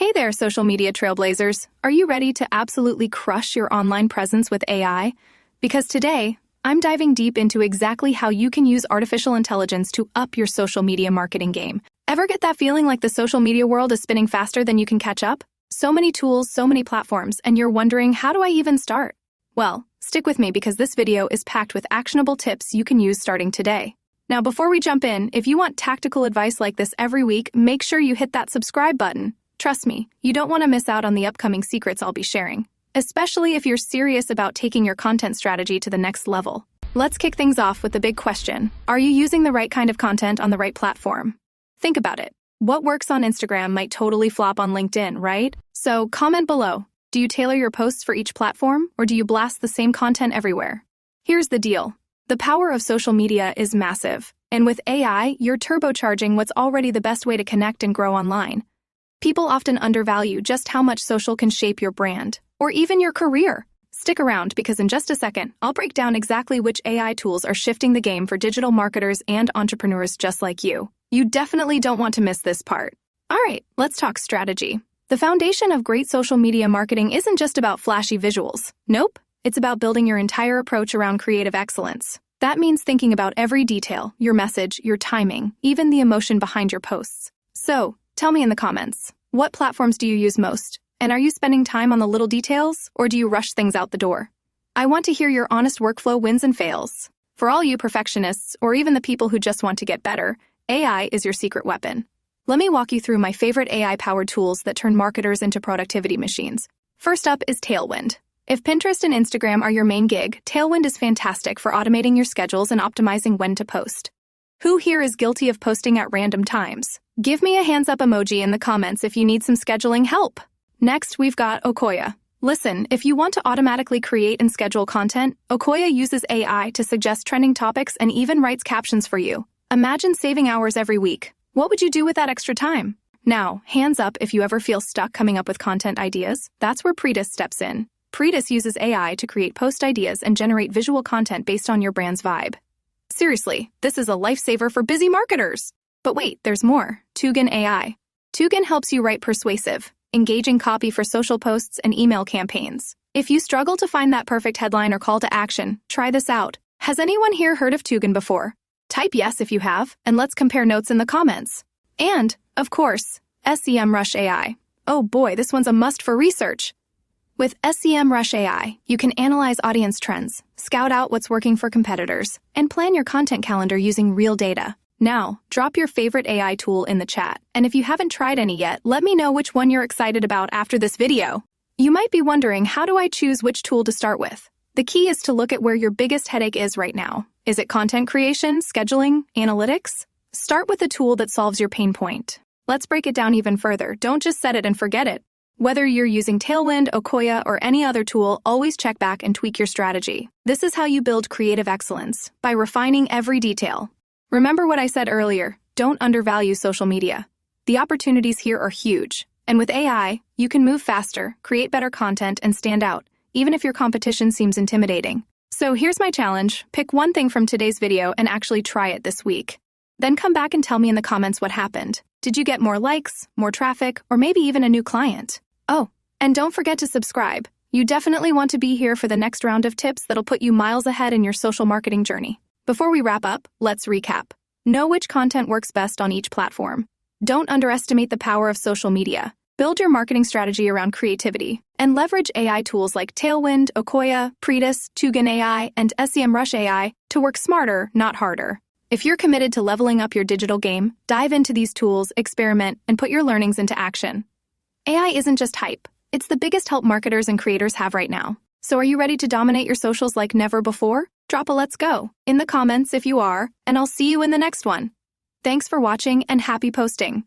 Hey there, social media trailblazers. Are you ready to absolutely crush your online presence with AI? Because today, I'm diving deep into exactly how you can use artificial intelligence to up your social media marketing game. Ever get that feeling like the social media world is spinning faster than you can catch up? So many tools, so many platforms, and you're wondering, how do I even start? Well, stick with me because this video is packed with actionable tips you can use starting today. Now, before we jump in, if you want tactical advice like this every week, make sure you hit that subscribe button. Trust me, you don't want to miss out on the upcoming secrets I'll be sharing, especially if you're serious about taking your content strategy to the next level. Let's kick things off with the big question. Are you using the right kind of content on the right platform? Think about it. What works on Instagram might totally flop on LinkedIn, right? So comment below. Do you tailor your posts for each platform, or do you blast the same content everywhere? Here's the deal. The power of social media is massive, and with AI, you're turbocharging what's already the best way to connect and grow online. People often undervalue just how much social can shape your brand, or even your career. Stick around because in just a second, I'll break down exactly which AI tools are shifting the game for digital marketers and entrepreneurs just like you. You definitely don't want to miss this part. All right, let's talk strategy. The foundation of great social media marketing isn't just about flashy visuals. Nope, it's about building your entire approach around creative excellence. That means thinking about every detail, your message, your timing, even the emotion behind your posts. So, tell me in the comments, what platforms do you use most? And are you spending time on the little details, or do you rush things out the door? I want to hear your honest workflow wins and fails. For all you perfectionists, or even the people who just want to get better, AI is your secret weapon. Let me walk you through my favorite AI-powered tools that turn marketers into productivity machines. First up is Tailwind. If Pinterest and Instagram are your main gig, Tailwind is fantastic for automating your schedules and optimizing when to post. Who here is guilty of posting at random times? Give me a hands up emoji in the comments if you need some scheduling help. Next, we've got Okoya. Listen, if you want to automatically create and schedule content, Okoya uses AI to suggest trending topics and even writes captions for you. Imagine saving hours every week. What would you do with that extra time? Now, hands up if you ever feel stuck coming up with content ideas. That's where Pretis steps in. Pretis uses AI to create post ideas and generate visual content based on your brand's vibe. Seriously, this is a lifesaver for busy marketers. But wait, there's more. Tugun AI. Tugun helps you write persuasive, engaging copy for social posts and email campaigns. If you struggle to find that perfect headline or call to action, try this out. Has anyone here heard of Tugun before? Type yes if you have, and let's compare notes in the comments. And, of course, SEMrush AI. Oh boy, this one's a must for research. With SEMrush AI, you can analyze audience trends, scout out what's working for competitors, and plan your content calendar using real data. Now, drop your favorite AI tool in the chat, and if you haven't tried any yet, let me know which one you're excited about after this video. You might be wondering, how do I choose which tool to start with? The key is to look at where your biggest headache is right now. Is it content creation, scheduling, analytics? Start with a tool that solves your pain point. Let's break it down even further. Don't just set it and forget it. Whether you're using Tailwind, Okoya, or any other tool, always check back and tweak your strategy. This is how you build creative excellence, by refining every detail. Remember what I said earlier, don't undervalue social media. The opportunities here are huge, and with AI, you can move faster, create better content, and stand out, even if your competition seems intimidating. So here's my challenge. Pick one thing from today's video and actually try it this week. Then come back and tell me in the comments what happened. Did you get more likes, more traffic, or maybe even a new client? Oh, and don't forget to subscribe. You definitely want to be here for the next round of tips that'll put you miles ahead in your social marketing journey. Before we wrap up, let's recap. Know which content works best on each platform. Don't underestimate the power of social media. Build your marketing strategy around creativity, and leverage AI tools like Tailwind, Okoya, Pretis, Tugun AI, and SEMrush AI to work smarter, not harder. If you're committed to leveling up your digital game, dive into these tools, experiment, and put your learnings into action. AI isn't just hype. It's the biggest help marketers and creators have right now. So are you ready to dominate your socials like never before? Drop a let's go in the comments if you are, and I'll see you in the next one. Thanks for watching and happy posting.